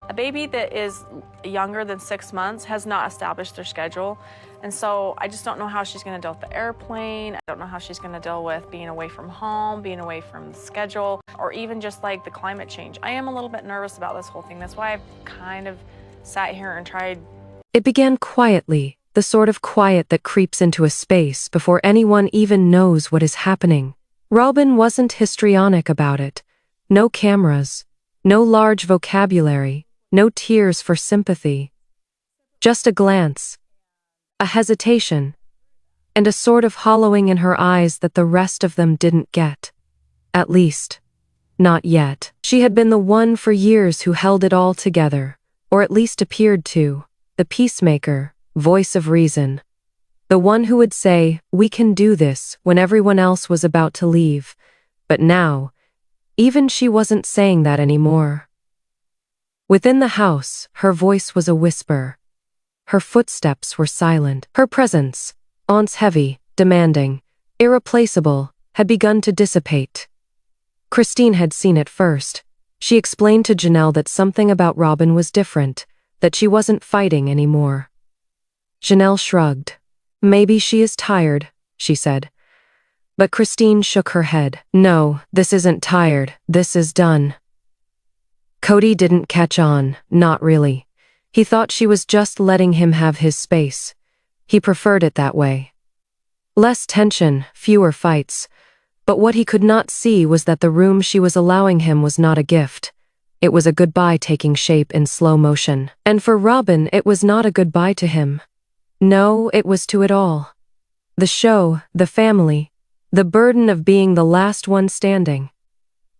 A baby that is younger than 6 months has not established their schedule. And so I just don't know how she's gonna deal with the airplane. I don't know how she's gonna deal with being away from home, being away from the schedule, or even just like the climate change. I am a little bit nervous about this whole thing. That's why I've kind of sat here and tried. It began quietly, the sort of quiet that creeps into a space before anyone even knows what is happening. Robyn wasn't histrionic about it. No cameras, no large vocabulary, no tears for sympathy. Just a glance, a hesitation, and a sort of hollowing in her eyes that the rest of them didn't get. At least, not yet. She had been the one for years who held it all together, or at least appeared to, the peacemaker, voice of reason. The one who would say, "We can do this," when everyone else was about to leave. But now, even she wasn't saying that anymore. Within the house, her voice was a whisper. Her footsteps were silent. Her presence, once heavy, demanding, irreplaceable, had begun to dissipate. Christine had seen it first. She explained to Janelle that something about Robyn was different, that she wasn't fighting anymore. Janelle shrugged. "Maybe she is tired," she said. But Christine shook her head. "No, this isn't tired, this is done." Kody didn't catch on, not really. He thought she was just letting him have his space. He preferred it that way. Less tension, fewer fights. But what he could not see was that the room she was allowing him was not a gift. It was a goodbye taking shape in slow motion. And for Robyn, it was not a goodbye to him. No, it was to it all. The show, the family, the burden of being the last one standing.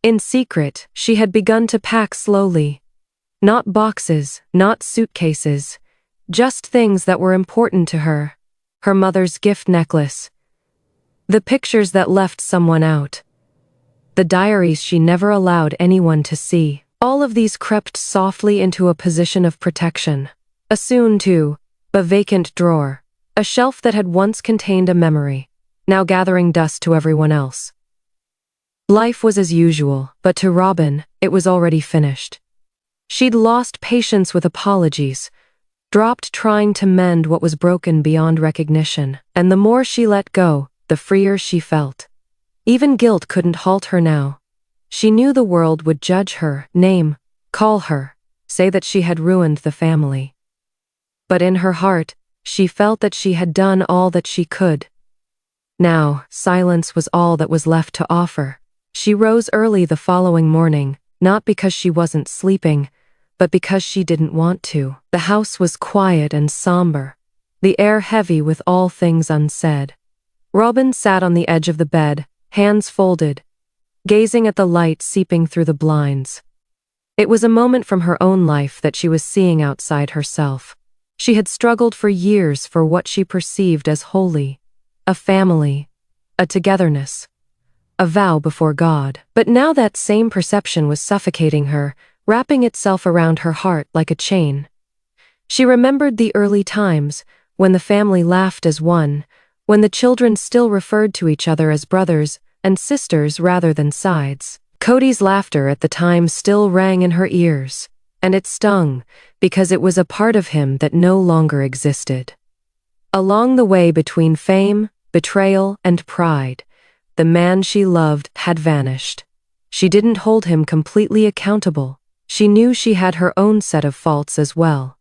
In secret, she had begun to pack slowly. Not boxes, not suitcases, just things that were important to her. Her mother's gift necklace. The pictures that left someone out. The diaries she never allowed anyone to see. All of these crept softly into a position of protection. A soon, too, a vacant drawer. A shelf that had once contained a memory, now gathering dust to everyone else. Life was as usual, but to Robyn, it was already finished. She'd lost patience with apologies, dropped trying to mend what was broken beyond recognition, and the more she let go, the freer she felt. Even guilt couldn't halt her now. She knew the world would judge her, name, call her, say that she had ruined the family. But in her heart, she felt that she had done all that she could. Now, silence was all that was left to offer. She rose early the following morning, not because she wasn't sleeping, but because she didn't want to. The house was quiet and somber, the air heavy with all things unsaid. Robyn sat on the edge of the bed, hands folded, gazing at the light seeping through the blinds. It was a moment from her own life that she was seeing outside herself. She had struggled for years for what she perceived as holy, a family, a togetherness, a vow before God. But now that same perception was suffocating her, wrapping itself around her heart like a chain. She remembered the early times, when the family laughed as one, when the children still referred to each other as brothers and sisters rather than sides. Kody's laughter at the time still rang in her ears, and it stung, because it was a part of him that no longer existed. Along the way between fame, betrayal, and pride, the man she loved had vanished. She didn't hold him completely accountable. She knew she had her own set of faults as well.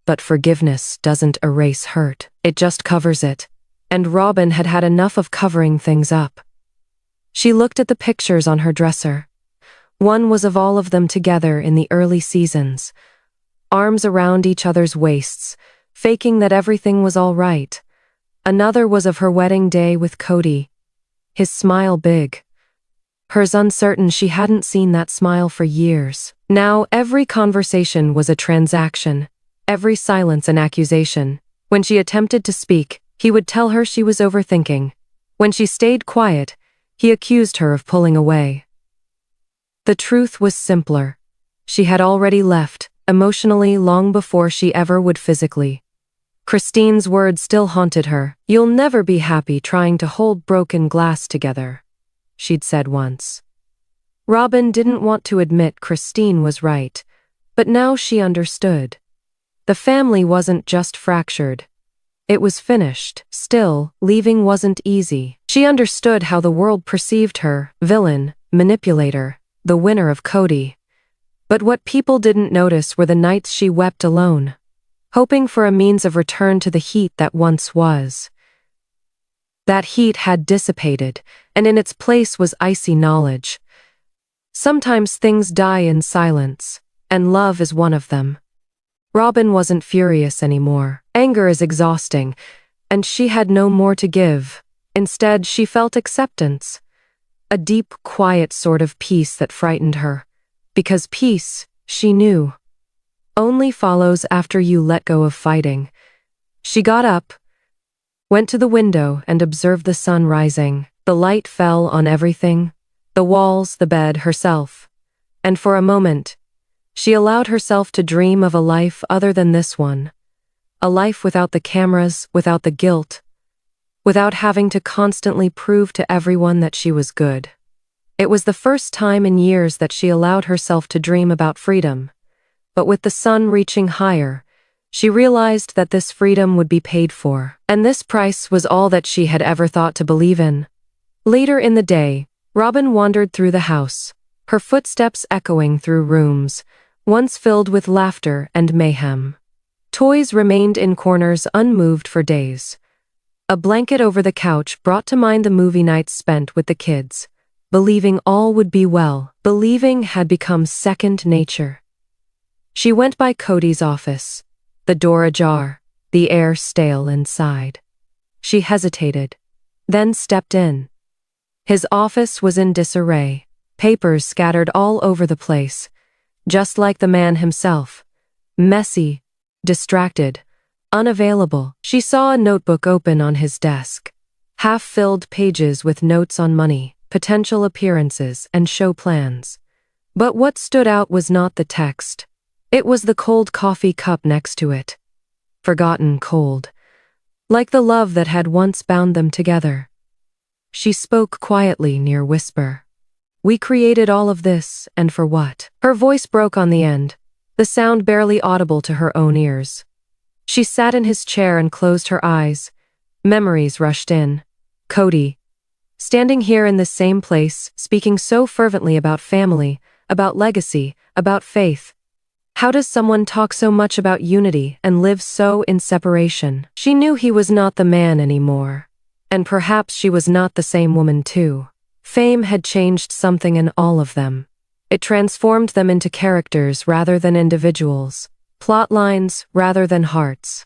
But forgiveness doesn't erase hurt, it just covers it. And Robyn had had enough of covering things up. She looked at the pictures on her dresser. One was of all of them together in the early seasons, arms around each other's waists, faking that everything was all right. Another was of her wedding day with Kody, his smile big. Hers uncertain. She hadn't seen that smile for years. Now every conversation was a transaction, every silence an accusation. When she attempted to speak, he would tell her she was overthinking. When she stayed quiet, he accused her of pulling away. The truth was simpler. She had already left, emotionally, long before she ever would physically. Christine's words still haunted her. "You'll never be happy trying to hold broken glass together," she'd said once. Robyn didn't want to admit Christine was right, But now she understood. The family wasn't just fractured. It was finished. Still, leaving wasn't easy. She understood how the world perceived her, villain, manipulator, the winner of Kody. But what people didn't notice were the nights she wept alone, hoping for a means of return to the heat that once was. That heat had dissipated, and in its place was icy knowledge. Sometimes things die in silence, and love is one of them. Robyn wasn't furious anymore. Anger is exhausting, and she had no more to give. Instead, she felt acceptance. A deep, quiet sort of peace that frightened her. Because peace, she knew, only follows after you let go of fighting. She got up, went to the window and observed the sun rising. The light fell on everything, the walls, the bed, herself. And for a moment, she allowed herself to dream of a life other than this one. A life without the cameras, without the guilt, without having to constantly prove to everyone that she was good. It was the first time in years that she allowed herself to dream about freedom. But with the sun reaching higher, she realized that this freedom would be paid for. And this price was all that she had ever thought to believe in. Later in the day, Robyn wandered through the house, her footsteps echoing through rooms, once filled with laughter and mayhem. Toys remained in corners unmoved for days. A blanket over the couch brought to mind the movie nights spent with the kids. Believing all would be well. Believing had become second nature. She went by Kody's office, the door ajar, the air stale inside. She hesitated, then stepped in. His office was in disarray, papers scattered all over the place, just like the man himself. Messy, distracted, unavailable. She saw a notebook open on his desk, half-filled pages with notes on money, potential appearances, and show plans. But what stood out was not the text. It was the cold coffee cup next to it. Forgotten cold. Like the love that had once bound them together. She spoke quietly, near whisper. We created all of this, and for what? Her voice broke on the end, the sound barely audible to her own ears. She sat in his chair and closed her eyes. Memories rushed in. Kody, standing here in this same place, speaking so fervently about family, about legacy, about faith. How does someone talk so much about unity and live so in separation? She knew he was not the man anymore. And perhaps she was not the same woman too. Fame had changed something in all of them. It transformed them into characters rather than individuals, plot lines rather than hearts.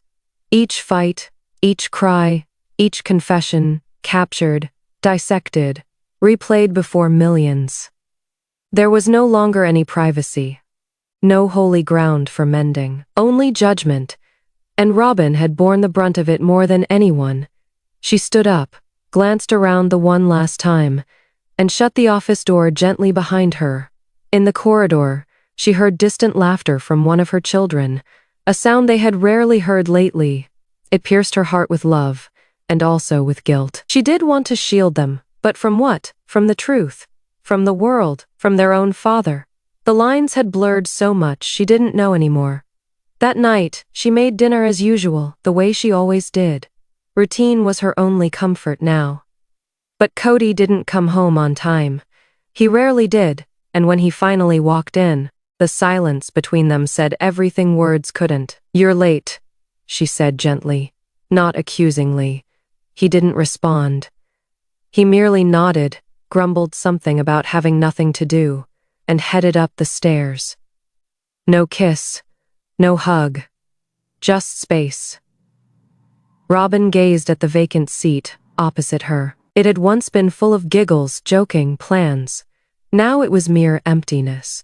Each fight, each cry, each confession, captured, dissected, replayed before millions. There was no longer any privacy. No holy ground for mending. Only judgment. And Robyn had borne the brunt of it more than anyone. She stood up, glanced around the one last time, and shut the office door gently behind her. In the corridor, she heard distant laughter from one of her children, a sound they had rarely heard lately. It pierced her heart with love, and also with guilt. She did want to shield them, but from what? From the truth. From the world. From their own father. The lines had blurred so much she didn't know anymore. That night, she made dinner as usual, the way she always did. Routine was her only comfort now. But Kody didn't come home on time. He rarely did, and when he finally walked in, the silence between them said everything words couldn't. You're late, she said gently, not accusingly. He didn't respond. He merely nodded, grumbled something about having nothing to do, and headed up the stairs. No kiss, no hug, just space. Robyn gazed at the vacant seat opposite her. It had once been full of giggles, joking, plans. Now it was mere emptiness.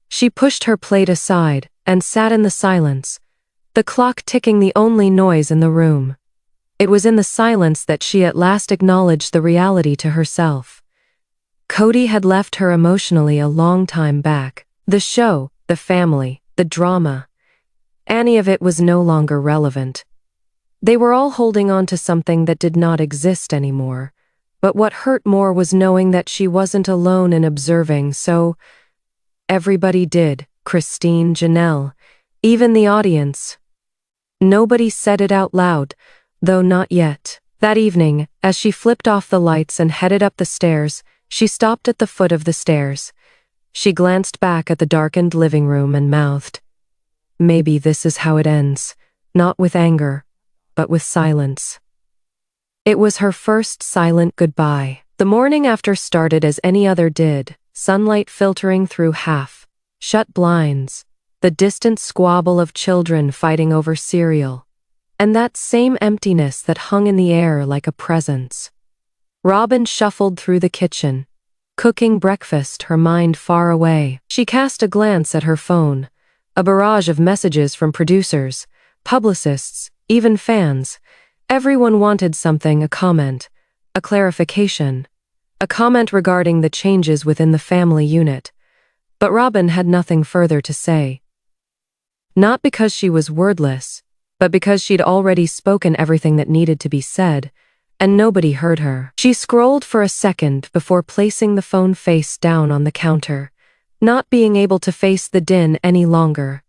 She pushed her plate aside and sat in the silence, the clock ticking the only noise in the room. It was in the silence that she at last acknowledged the reality to herself. Kody had left her emotionally a long time back. The show, the family, the drama. Any of it was no longer relevant. They were all holding on to something that did not exist anymore. But what hurt more was knowing that she wasn't alone in observing, so everybody did. Christine, Janelle, even the audience. Nobody said it out loud, though not yet. That evening, as she flipped off the lights and headed up the stairs, she stopped at the foot of the stairs. She glanced back at the darkened living room and mouthed, "Maybe this is how it ends, not with anger, but with silence." It was her first silent goodbye. The morning after started as any other did, sunlight filtering through half-shut blinds, the distant squabble of children fighting over cereal, and that same emptiness that hung in the air like a presence. Robyn shuffled through the kitchen, cooking breakfast, her mind far away. She cast a glance at her phone, a barrage of messages from producers, publicists, even fans. Everyone wanted something, a comment, a clarification, a comment regarding the changes within the family unit. But Robyn had nothing further to say. Not because she was wordless, but because she'd already spoken everything that needed to be said, and nobody heard her. She scrolled for a second before placing the phone face down on the counter, not being able to face the din any longer.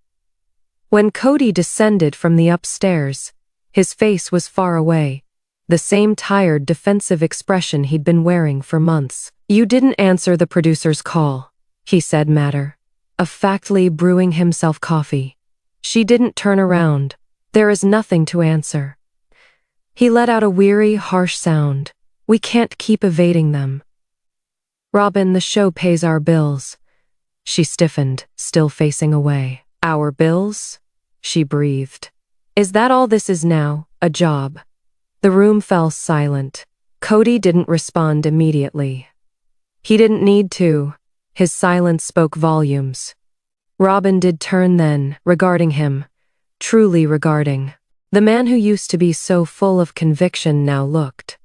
When Kody descended from the upstairs, his face was far away, the same tired, defensive expression he'd been wearing for months. "You didn't answer the producer's call," he said, matter-of-factly brewing himself coffee. She didn't turn around. "There is nothing to answer." He let out a weary, harsh sound. "We can't keep evading them." "Robyn, the show pays our bills." She stiffened, still facing away. "Our bills?" she breathed. "Is that all this is now, a job?" The room fell silent. Kody didn't respond immediately. He didn't need to. His silence spoke volumes. Robyn did turn then, regarding him. Truly regarding. The man who used to be so full of conviction now looked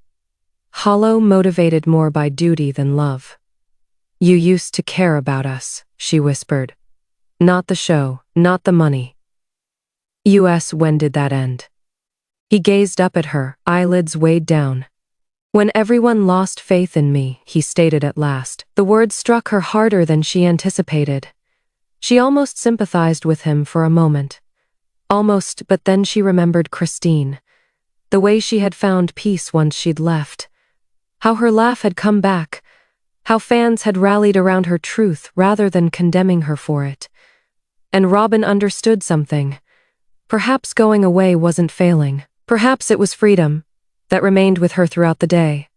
hollow, motivated more by duty than love. "You used to care about us," she whispered. "Not the show, not the money." When did that end?" He gazed up at her, eyelids weighed down. "When everyone lost faith in me," he stated at last. The words struck her harder than she anticipated. She almost sympathized with him for a moment. Almost, but then she remembered Christine. The way she had found peace once she'd left. How her laugh had come back. How fans had rallied around her truth rather than condemning her for it. And Robyn understood something. Perhaps going away wasn't failing. Perhaps it was freedom that remained with her throughout the day.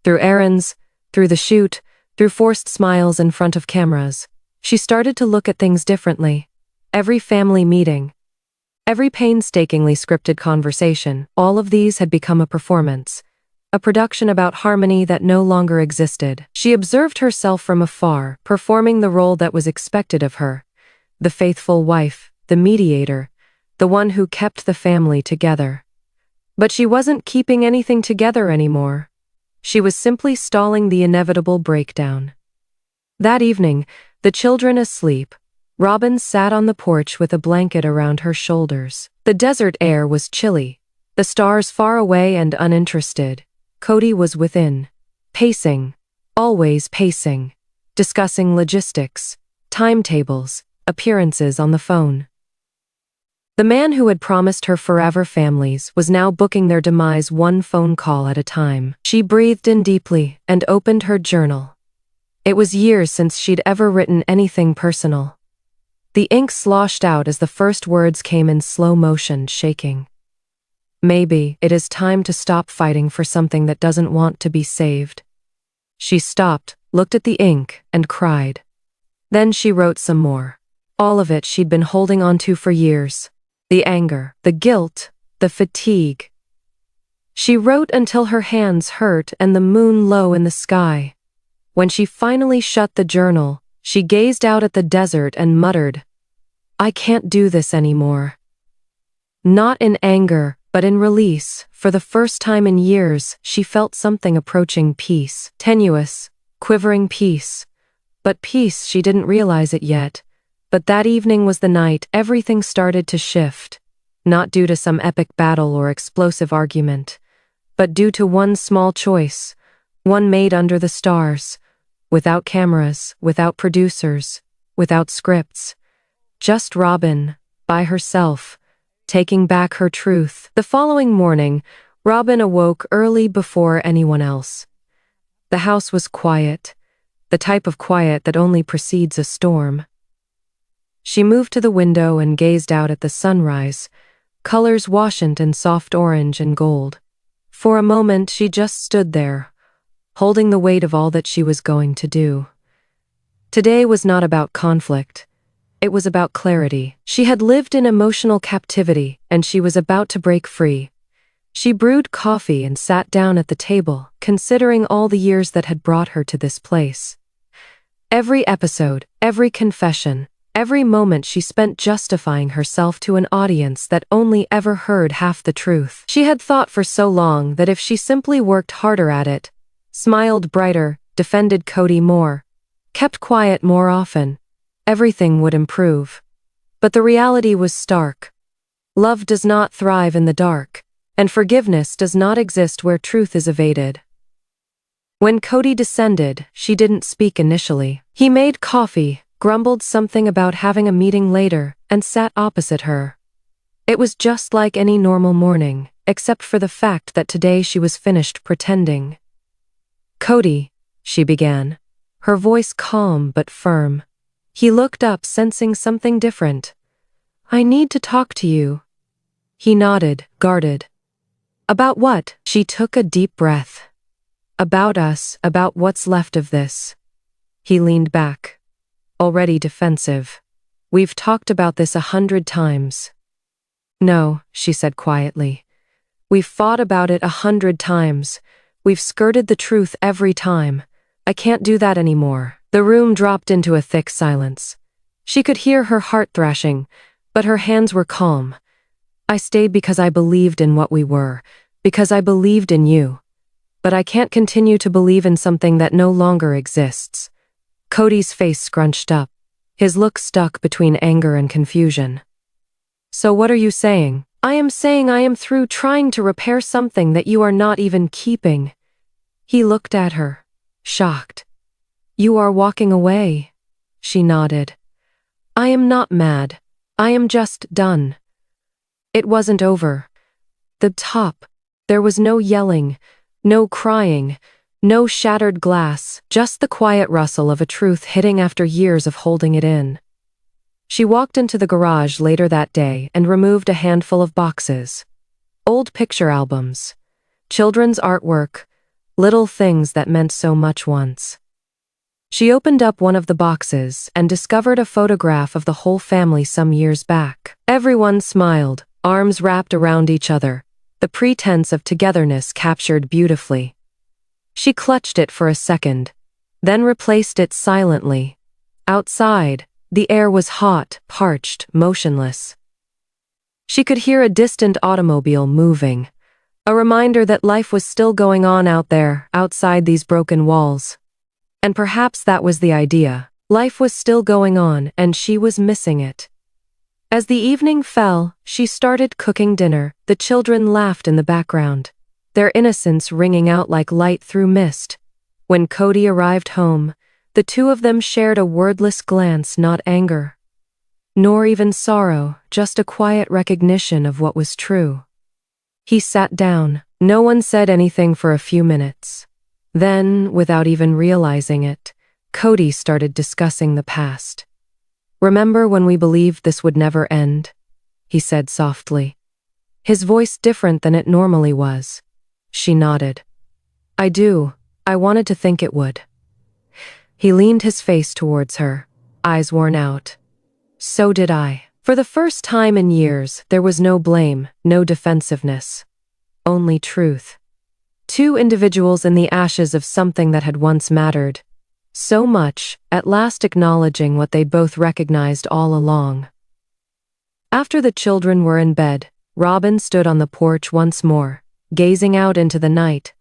Through errands, through the shoot, through forced smiles in front of cameras. She started to look at things differently. Every family meeting, every painstakingly scripted conversation, all of these had become a performance. A production about harmony that no longer existed. She observed herself from afar, performing the role that was expected of her. The faithful wife, the mediator, the one who kept the family together. But she wasn't keeping anything together anymore. She was simply stalling the inevitable breakdown. That evening, the children asleep, Robyn sat on the porch with a blanket around her shoulders. The desert air was chilly, the stars far away and uninterested. Kody was within, pacing, always pacing, discussing logistics, timetables, appearances on the phone. The man who had promised her forever families was now booking their demise one phone call at a time. She breathed in deeply and opened her journal. It was years since she'd ever written anything personal. The ink sloshed out as the first words came in slow motion, shaking. "Maybe it is time to stop fighting for something that doesn't want to be saved." She stopped, looked at the ink, and cried. Then she wrote some more. All of it she'd been holding on to for years. The anger, the guilt, the fatigue. She wrote until her hands hurt and the moon low in the sky. When she finally shut the journal, she gazed out at the desert and muttered, "I can't do this anymore." Not in anger, but in release. For the first time in years, she felt something approaching peace. Tenuous, quivering peace. But peace, she didn't realize it yet. But that evening was the night everything started to shift. Not due to some epic battle or explosive argument, but due to one small choice, one made under the stars, without cameras, without producers, without scripts. Just Robyn, by herself, taking back her truth. The following morning, Robyn awoke early before anyone else. The house was quiet, the type of quiet that only precedes a storm. She moved to the window and gazed out at the sunrise, colors washed in soft orange and gold. For a moment, she just stood there, holding the weight of all that she was going to do. Today was not about conflict. It was about clarity. She had lived in emotional captivity, and she was about to break free. She brewed coffee and sat down at the table, considering all the years that had brought her to this place. Every episode, every confession, every moment she spent justifying herself to an audience that only ever heard half the truth. She had thought for so long that if she simply worked harder at it, smiled brighter, defended Kody more, kept quiet more often, everything would improve. But the reality was stark. Love does not thrive in the dark, and forgiveness does not exist where truth is evaded. When Kody descended, she didn't speak initially. He made coffee, grumbled something about having a meeting later, and sat opposite her. It was just like any normal morning, except for the fact that today she was finished pretending. "Kody," she began, her voice calm but firm. He looked up, sensing something different. "I need to talk to you." He nodded, guarded. "About what?" She took a deep breath. "About us, about what's left of this." He leaned back, already defensive. "We've talked about this 100 times. "No," she said quietly. "We've fought about it 100 times. We've skirted the truth every time. I can't do that anymore." The room dropped into a thick silence. She could hear her heart thrashing, but her hands were calm. "I stayed because I believed in what we were, because I believed in you. But I can't continue to believe in something that no longer exists." Kody's face scrunched up, his look stuck between anger and confusion. "So what are you saying?" "I am saying I am through trying to repair something that you are not even keeping." He looked at her, shocked. "You are walking away?" She nodded. "I am not mad. I am just done." It wasn't over. The top. There was no yelling, no crying, no shattered glass, just the quiet rustle of a truth hitting after years of holding it in. She walked into the garage later that day and removed a handful of boxes. Old picture albums, children's artwork, little things that meant so much once. She opened up one of the boxes and discovered a photograph of the whole family some years back. Everyone smiled, arms wrapped around each other, the pretense of togetherness captured beautifully. She clutched it for a second, then replaced it silently. Outside, the air was hot, parched, motionless. She could hear a distant automobile moving, a reminder that life was still going on out there, outside these broken walls. And perhaps that was the idea. Life was still going on, and she was missing it. As the evening fell, she started cooking dinner. The children laughed in the background, their innocence ringing out like light through mist. When Kody arrived home, the two of them shared a wordless glance, not anger, nor even sorrow, just a quiet recognition of what was true. He sat down. No one said anything for a few minutes. Then, without even realizing it, Kody started discussing the past. "Remember when we believed this would never end?" he said softly, his voice different than it normally was. She nodded. "I do. I wanted to think it would." He leaned his face towards her, eyes worn out. "So did I." For the first time in years, there was no blame, no defensiveness. Only truth. Two individuals in the ashes of something that had once mattered so much, at last acknowledging what they'd both recognized all along. After the children were in bed, Robyn stood on the porch once more, gazing out into the night.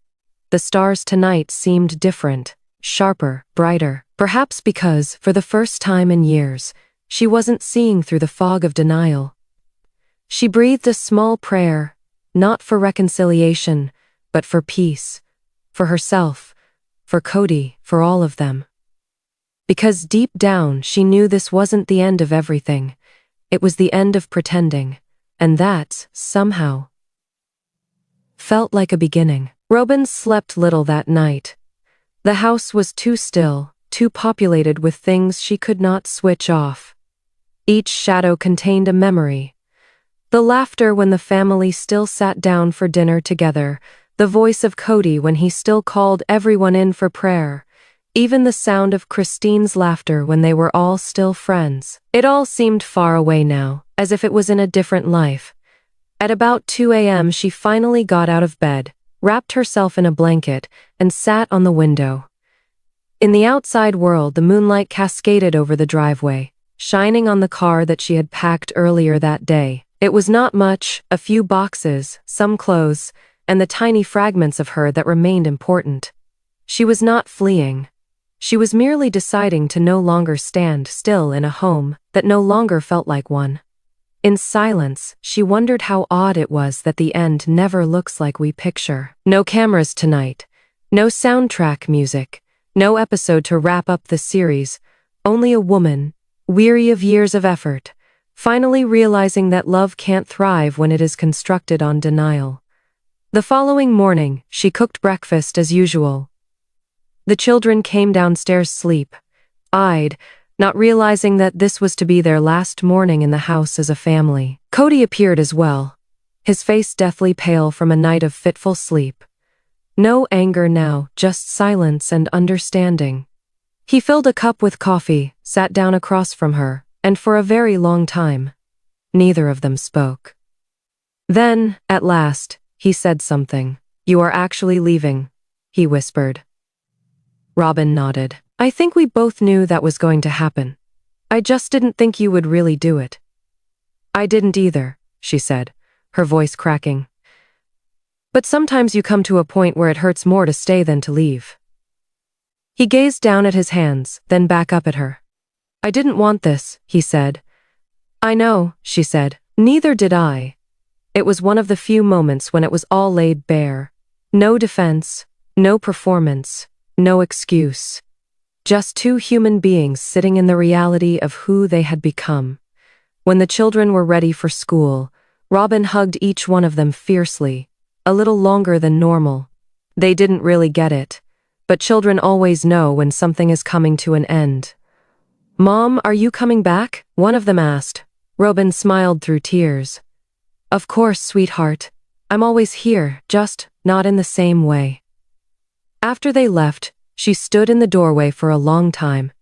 The stars tonight seemed different, sharper, brighter, perhaps because, for the first time in years, she wasn't seeing through the fog of denial. She breathed a small prayer, not for reconciliation, but for peace, for herself, for Kody, for all of them. Because deep down she knew this wasn't the end of everything. It was the end of pretending, and that, somehow, felt like a beginning. Robyn slept little that night. The house was too still, too populated with things she could not switch off. Each shadow contained a memory. The laughter when the family still sat down for dinner together, the voice of Kody when he still called everyone in for prayer, even the sound of Christine's laughter when they were all still friends. It all seemed far away now, as if it was in a different life. At about 2 a.m. she finally got out of bed, wrapped herself in a blanket, and sat on the window. In the outside world, the moonlight cascaded over the driveway, shining on the car that she had packed earlier that day. It was not much, a few boxes, some clothes, and the tiny fragments of her that remained important. She was not fleeing. She was merely deciding to no longer stand still in a home that no longer felt like one. In silence, she wondered how odd it was that the end never looks like we picture. No cameras tonight. No soundtrack music. No episode to wrap up the series. Only a woman, weary of years of effort, finally realizing that love can't thrive when it is constructed on denial. The following morning, she cooked breakfast as usual. The children came downstairs sleep-eyed, not realizing that this was to be their last morning in the house as a family. Kody appeared as well, his face deathly pale from a night of fitful sleep. No anger now, just silence and understanding. He filled a cup with coffee, sat down across from her, and for a very long time, neither of them spoke. Then, at last, he said something. "You are actually leaving," he whispered. Robyn nodded. "I think we both knew that was going to happen. I just didn't think you would really do it." "I didn't either," she said, her voice cracking. "But sometimes you come to a point where it hurts more to stay than to leave." He gazed down at his hands, then back up at her. "I didn't want this," he said. "I know," she said. "Neither did I." It was one of the few moments when it was all laid bare. No defense, no performance, no excuse. Just two human beings sitting in the reality of who they had become. When the children were ready for school, Robyn hugged each one of them fiercely, a little longer than normal. They didn't really get it, but children always know when something is coming to an end. "Mom, are you coming back?" one of them asked. Robyn smiled through tears. "Of course, sweetheart. I'm always here, just not in the same way." After they left, she stood in the doorway for a long time,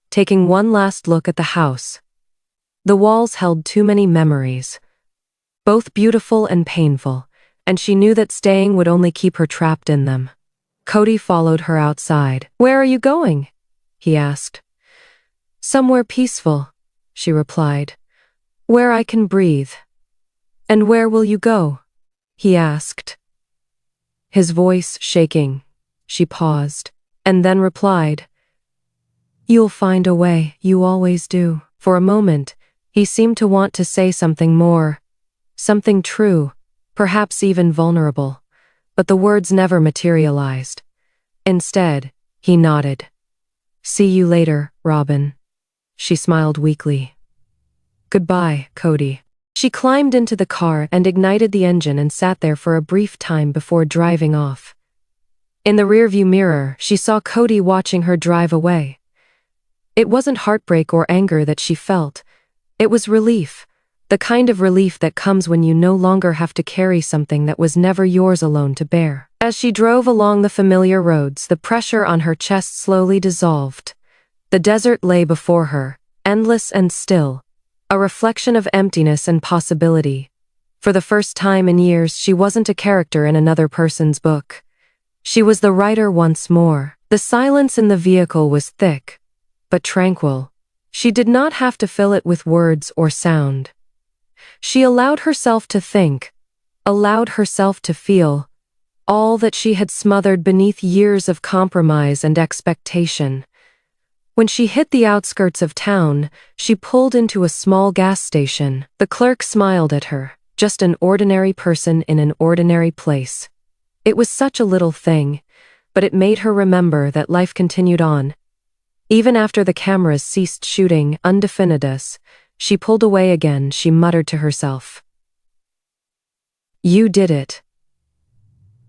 taking one last look at the house. The walls held too many memories, both beautiful and painful, and she knew that staying would only keep her trapped in them. Kody followed her outside. "Where are you going?" he asked. "Somewhere peaceful," she replied. "Where I can breathe." "And where will you go?" he asked. His voice shaking, she paused, and then replied, "You'll find a way, you always do." For a moment, he seemed to want to say something more, something true, perhaps even vulnerable, but the words never materialized. Instead, he nodded. "See you later, Robyn." She smiled weakly. "Goodbye, Kody." She climbed into the car and ignited the engine and sat there for a brief time before driving off. In the rearview mirror, she saw Kody watching her drive away. It wasn't heartbreak or anger that she felt. It was relief, the kind of relief that comes when you no longer have to carry something that was never yours alone to bear. As she drove along the familiar roads, the pressure on her chest slowly dissolved. The desert lay before her, endless and still, a reflection of emptiness and possibility. For the first time in years, she wasn't a character in another person's book. She was the writer once more. The silence in the vehicle was thick, but tranquil. She did not have to fill it with words or sound. She allowed herself to think, allowed herself to feel, all that she had smothered beneath years of compromise and expectation. When she hit the outskirts of town, she pulled into a small gas station. The clerk smiled at her, just an ordinary person in an ordinary place. It was such a little thing, but it made her remember that life continued on. Even after the cameras ceased shooting undefinitus, she pulled away again. She muttered to herself, "You did it."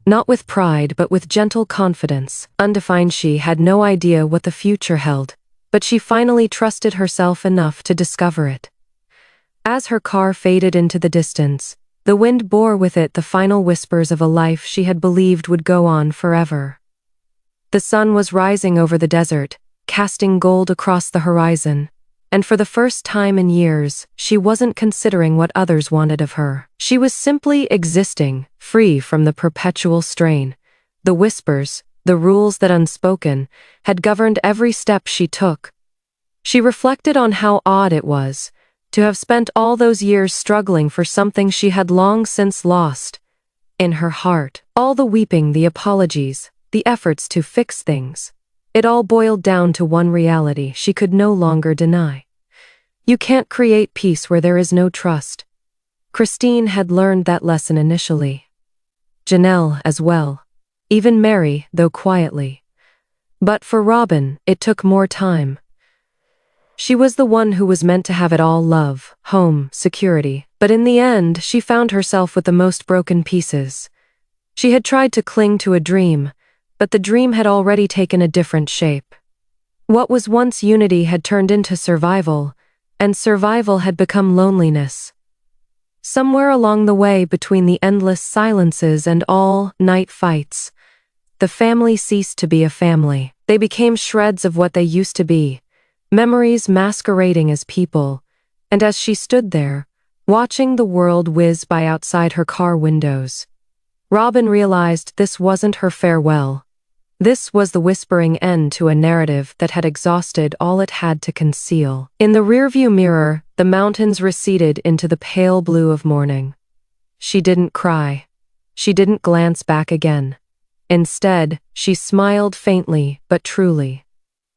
Not with pride, but with gentle confidence. Undefined, she had no idea what the future held, but she finally trusted herself enough to discover it. As her car faded into the distance, the wind bore with it the final whispers of a life she had believed would go on forever. The sun was rising over the desert, casting gold across the horizon, and for the first time in years, she wasn't considering what others wanted of her. She was simply existing, free from the perpetual strain. The whispers, the rules that unspoken, had governed every step she took. She reflected on how odd it was to have spent all those years struggling for something she had long since lost. In her heart, all the weeping, the apologies, the efforts to fix things, it all boiled down to one reality she could no longer deny. You can't create peace where there is no trust. Christine had learned that lesson initially. Janelle as well. Even Mary, though quietly. But for Robyn, it took more time. She was the one who was meant to have it all: love, home, security. But in the end, she found herself with the most broken pieces. She had tried to cling to a dream, but the dream had already taken a different shape. What was once unity had turned into survival, and survival had become loneliness. Somewhere along the way, between the endless silences and all-night fights, the family ceased to be a family. They became shreds of what they used to be, memories masquerading as people. And as she stood there, watching the world whiz by outside her car windows, Robyn realized this wasn't her farewell. This was the whispering end to a narrative that had exhausted all it had to conceal. In the rearview mirror, the mountains receded into the pale blue of morning. She didn't cry. She didn't glance back again. Instead, she smiled faintly but truly.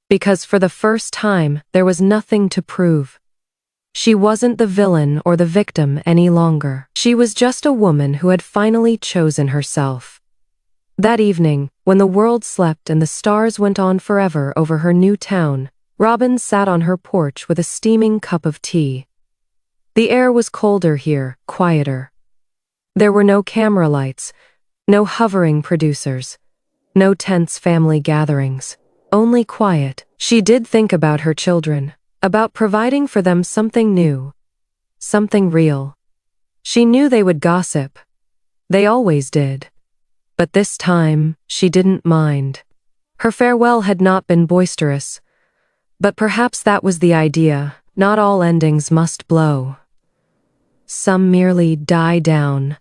Because for the first time, there was nothing to prove. She wasn't the villain or the victim any longer. She was just a woman who had finally chosen herself. That evening, when the world slept and the stars went on forever over her new town, Robyn sat on her porch with a steaming cup of tea. The air was colder here, quieter. There were no camera lights, no hovering producers, no tense family gatherings, only quiet. She did think about her children, about providing for them something new, something real. She knew they would gossip. They always did. But this time, she didn't mind. Her farewell had not been boisterous. But perhaps that was the idea. Not all endings must blow. Some merely die down,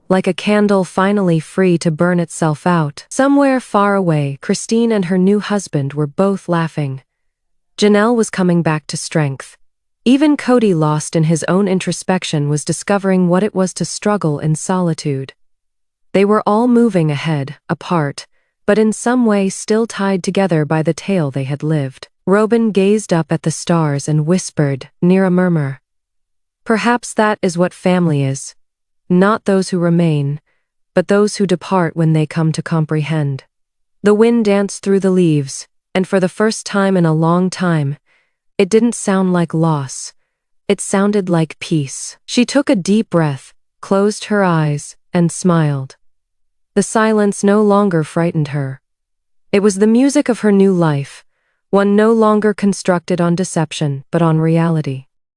like a candle finally free to burn itself out. Somewhere far away, Christine and her new husband were both laughing. Janelle was coming back to strength. Even Kody, lost in his own introspection, was discovering what it was to struggle in solitude. They were all moving ahead, apart, but in some way still tied together by the tale they had lived. Robyn gazed up at the stars and whispered, near a murmur, "Perhaps that is what family is. Not those who remain, but those who depart when they come to comprehend." The wind danced through the leaves, and for the first time in a long time, it didn't sound like loss. It sounded like peace. She took a deep breath, closed her eyes, and smiled. The silence no longer frightened her. It was the music of her new life, one no longer constructed on deception but on reality.